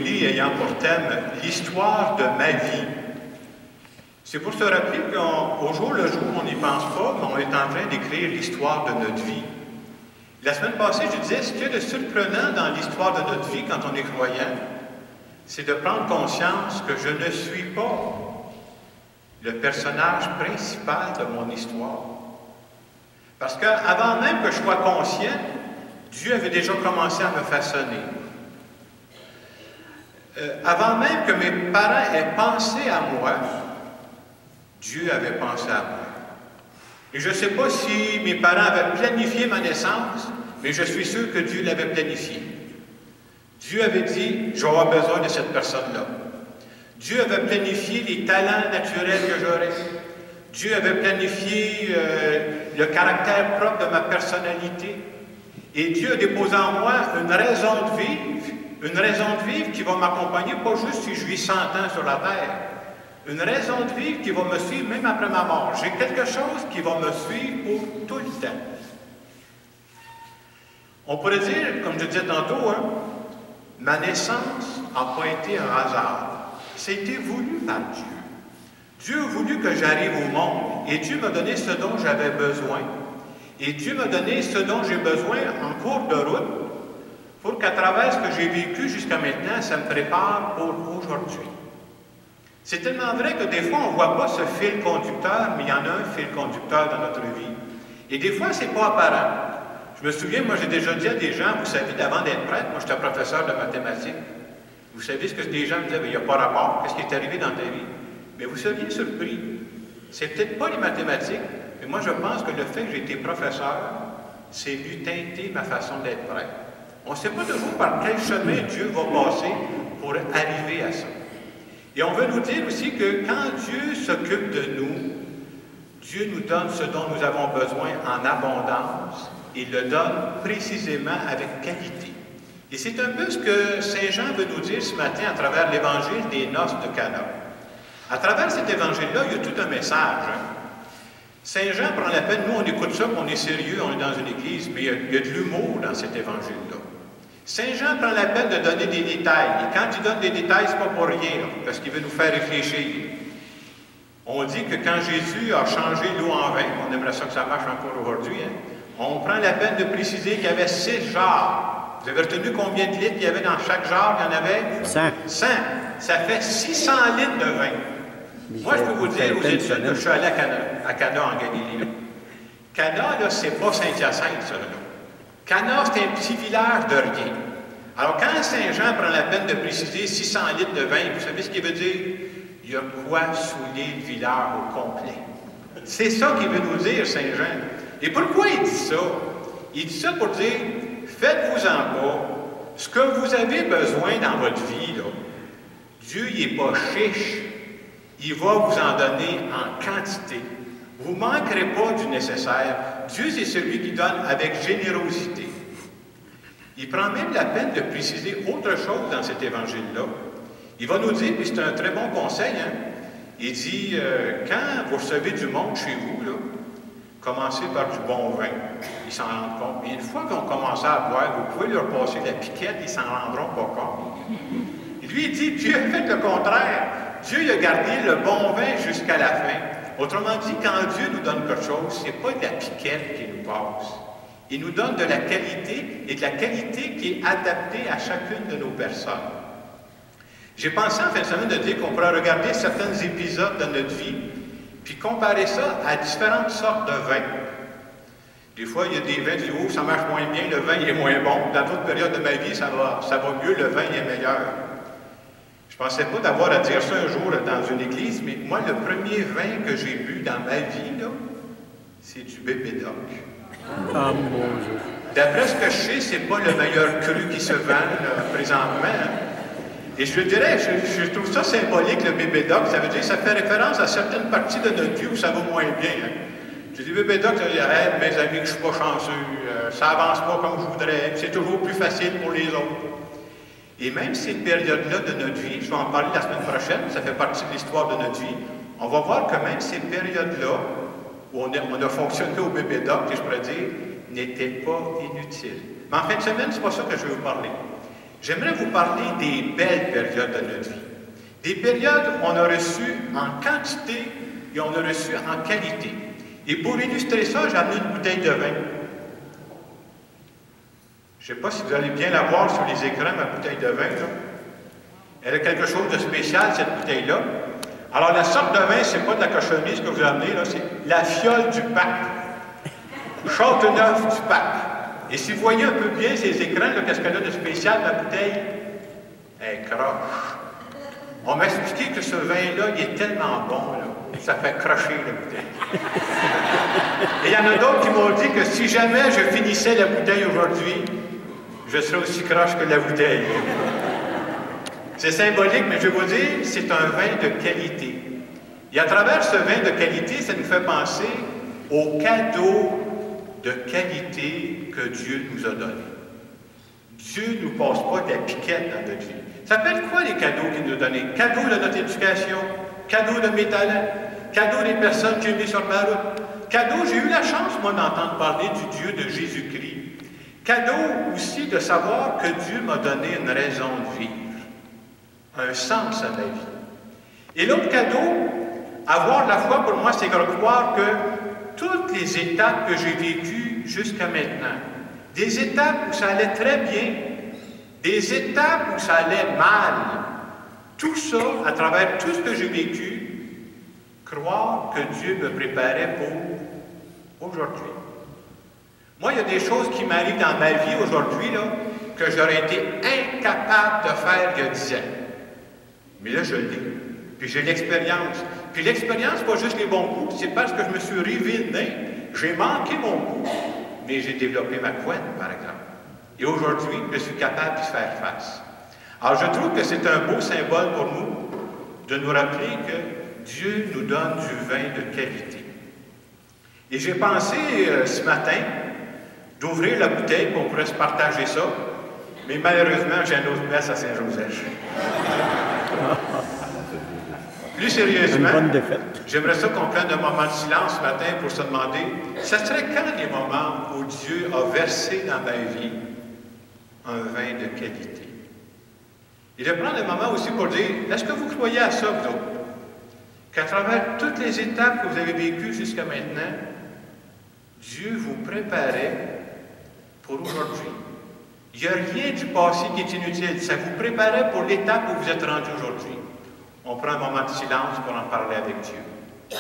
série ayant pour thème « L'histoire de ma vie ». C'est pour se rappeler qu'au jour le jour, on n'y pense pas, mais on est en train d'écrire l'histoire de notre vie. La semaine passée, je disais, ce qu'il y a de surprenant dans l'histoire de notre vie quand on est croyant, c'est de prendre conscience que je ne suis pas le personnage principal de mon histoire. Parce qu'avant même que je sois conscient, Dieu avait déjà commencé à me façonner. Avant même que mes parents aient pensé à moi, Dieu avait pensé à moi. Et je ne sais pas si mes parents avaient planifié ma naissance, mais je suis sûr que Dieu l'avait planifié. Dieu avait dit, je vais avoir besoin de cette personne-là. Dieu avait planifié les talents naturels que j'aurais. Dieu avait planifié le caractère propre de ma personnalité. Et Dieu a déposé en moi une raison de vivre qui va m'accompagner, pas juste si je vis 100 ans sur la terre. Une raison de vivre qui va me suivre même après ma mort. J'ai quelque chose qui va me suivre pour tout le temps. On pourrait dire, comme je disais tantôt, ma naissance n'a pas été un hasard. C'était voulu par Dieu. Dieu a voulu que j'arrive au monde et Dieu m'a donné ce dont j'avais besoin. Et Dieu m'a donné ce dont j'ai besoin en cours de route pour qu'à travers ce que j'ai vécu jusqu'à maintenant, ça me prépare pour aujourd'hui. C'est tellement vrai que des fois, on ne voit pas ce fil conducteur, mais il y en a un fil conducteur dans notre vie. Et des fois, ce n'est pas apparent. Je me souviens, moi, j'ai déjà dit à des gens, vous savez, d'avant d'être prêtre, moi, j'étais professeur de mathématiques. Vous savez ce que des gens me disaient, il n'y a pas rapport, qu'est-ce qui est arrivé dans ta vie? Mais vous seriez surpris. C'est peut-être pas les mathématiques, mais moi, je pense que le fait que j'ai été professeur, c'est venu teinter ma façon d'être prêtre. On ne sait pas toujours par quel chemin Dieu va passer pour arriver à ça. Et on veut nous dire aussi que quand Dieu s'occupe de nous, Dieu nous donne ce dont nous avons besoin en abondance. Il le donne précisément avec qualité. Et c'est un peu ce que Saint Jean veut nous dire ce matin à travers l'évangile des noces de Cana. À travers cet évangile-là, il y a tout un message. Saint Jean prend la peine, nous on écoute ça, on est sérieux, on est dans une église, mais il y a de l'humour dans cet évangile-là. Saint Jean prend la peine de donner des détails. Et quand il donne des détails, ce n'est pas pour rien, parce qu'il veut nous faire réfléchir. On dit que quand Jésus a changé l'eau en vin, on aimerait ça que ça marche encore aujourd'hui, on prend la peine de préciser qu'il y avait 6 jarres. Vous avez retenu combien de litres il y avait dans chaque jarre? Il y en avait 100. 100. Ça fait 600 litres de vin. Moi, je peux vous dire, aux études, je suis allé à Cana en Galilée. Cana, là, c'est pas Saint-Hyacinthe, ça, là. Cana, c'est un petit village de rien. Alors, quand Saint-Jean prend la peine de préciser 600 litres de vin, vous savez ce qu'il veut dire? Il y a quoi saouler le village au complet. C'est ça qu'il veut nous dire, Saint-Jean. Et pourquoi il dit ça? Il dit ça pour dire, faites-vous-en pas, ce que vous avez besoin dans votre vie, là, Dieu, il n'est pas chiche, il va vous en donner en quantité. Vous ne manquerez pas du nécessaire. Dieu, c'est celui qui donne avec générosité. Il prend même la peine de préciser autre chose dans cet évangile-là. Il va nous dire, puis c'est un très bon conseil, il dit, quand vous recevez du monde chez vous, là, commencez par du bon vin. Ils s'en rendent compte. Mais une fois qu'ils ont commencé à boire, vous pouvez leur passer la piquette, ils ne s'en rendront pas compte. Et lui, il dit, Dieu a fait le contraire. Dieu il a gardé le bon vin jusqu'à la fin. Autrement dit, quand Dieu nous donne quelque chose, ce n'est pas de la piquette qui nous passe. Il nous donne de la qualité, et de la qualité qui est adaptée à chacune de nos personnes. J'ai pensé en fin de semaine de dire qu'on pourrait regarder certains épisodes de notre vie, puis comparer ça à différentes sortes de vins. Des fois, il y a des vins qui disent « Oh, ça marche moins bien, le vin il est moins bon. Dans d'autres périodes de ma vie, ça va mieux, le vin il est meilleur. » Je ne pensais pas d'avoir à dire ça un jour dans une église, mais moi, le premier vin que j'ai bu dans ma vie, là, c'est du Bébé Doc. Ah, mon Dieu. D'après ce que je sais, c'est pas le meilleur cru qui se vend là, présentement. Et je dirais, je trouve ça symbolique, le Bébé Doc. Ça veut dire que ça fait référence à certaines parties de notre vie où ça va moins bien. Je dis Bébé Doc, ça veut dire, hey, mes amis, que je ne suis pas chanceux, ça avance pas comme je voudrais, c'est toujours plus facile pour les autres. Et même ces périodes-là de notre vie, je vais en parler la semaine prochaine, ça fait partie de l'histoire de notre vie, on va voir que même ces périodes-là, où on a fonctionné au Bébé Doc, je pourrais dire, n'étaient pas inutiles. Mais en fin de semaine, c'est pas ça que je vais vous parler. j'aimerais vous parler des belles périodes de notre vie. Des périodes où on a reçu en quantité et on a reçu en qualité. Et pour illustrer ça, j'ai amené une bouteille de vin. Je ne sais pas si vous allez bien la voir sur les écrans, ma bouteille de vin. Là. Elle a quelque chose de spécial, cette bouteille-là. Alors, la sorte de vin, ce n'est pas de la cochonnerie, ce que vous amenez, là, c'est la fiole du pape. Châteauneuf du pape. Et si vous voyez un peu bien ces écrans, qu'est-ce qu'elle a de spécial, la bouteille? Elle croche. On m'a expliqué que ce vin-là, il est tellement bon, là, ça fait crocher la bouteille. Et il y en a d'autres qui m'ont dit que si jamais je finissais la bouteille aujourd'hui, je serais aussi croche que la bouteille. C'est symbolique, mais je vais vous dire, c'est un vin de qualité. Et à travers ce vin de qualité, ça nous fait penser aux cadeaux de qualité que Dieu nous a donnés. Dieu ne nous passe pas de la piquette dans notre vie. Ça peut être quoi les cadeaux qu'il nous a donnés? Cadeaux de notre éducation, cadeaux de mes talents, cadeaux des personnes que j'ai mis sur ma route. Cadeaux, j'ai eu la chance, moi, d'entendre parler du Dieu de Jésus-Christ. Cadeau aussi de savoir que Dieu m'a donné une raison de vivre, un sens à ma vie. Et l'autre cadeau, avoir la foi pour moi, c'est croire que toutes les étapes que j'ai vécues jusqu'à maintenant, des étapes où ça allait très bien, des étapes où ça allait mal, tout ça, à travers tout ce que j'ai vécu, croire que Dieu me préparait pour aujourd'hui. Moi, il y a des choses qui m'arrivent dans ma vie aujourd'hui, là, que j'aurais été incapable de faire il y a 10 ans. Mais là, je l'ai. Puis j'ai l'expérience. Puis l'expérience, pas juste les bons coups, c'est parce que je me suis rivé le nez. J'ai manqué mon coup, mais j'ai développé ma couenne, par exemple. Et aujourd'hui, je suis capable d'y faire face. Alors, je trouve que c'est un beau symbole pour nous de nous rappeler que Dieu nous donne du vin de qualité. Et j'ai pensé ce matin d'ouvrir la bouteille pour qu'on pourrait se partager ça, mais malheureusement, j'ai un autre messe à Saint-Joseph. Plus sérieusement, j'aimerais ça qu'on prenne un moment de silence ce matin pour se demander, ça serait quand les moments où Dieu a versé dans ma vie un vin de qualité? Et de prendre un moment aussi pour dire, est-ce que vous croyez à ça, vous autres? Qu'à travers toutes les étapes que vous avez vécues jusqu'à maintenant, Dieu vous préparait pour aujourd'hui. Il n'y a rien du passé qui est inutile. Ça vous préparait pour l'étape où vous êtes rendu aujourd'hui. On prend un moment de silence pour en parler avec Dieu.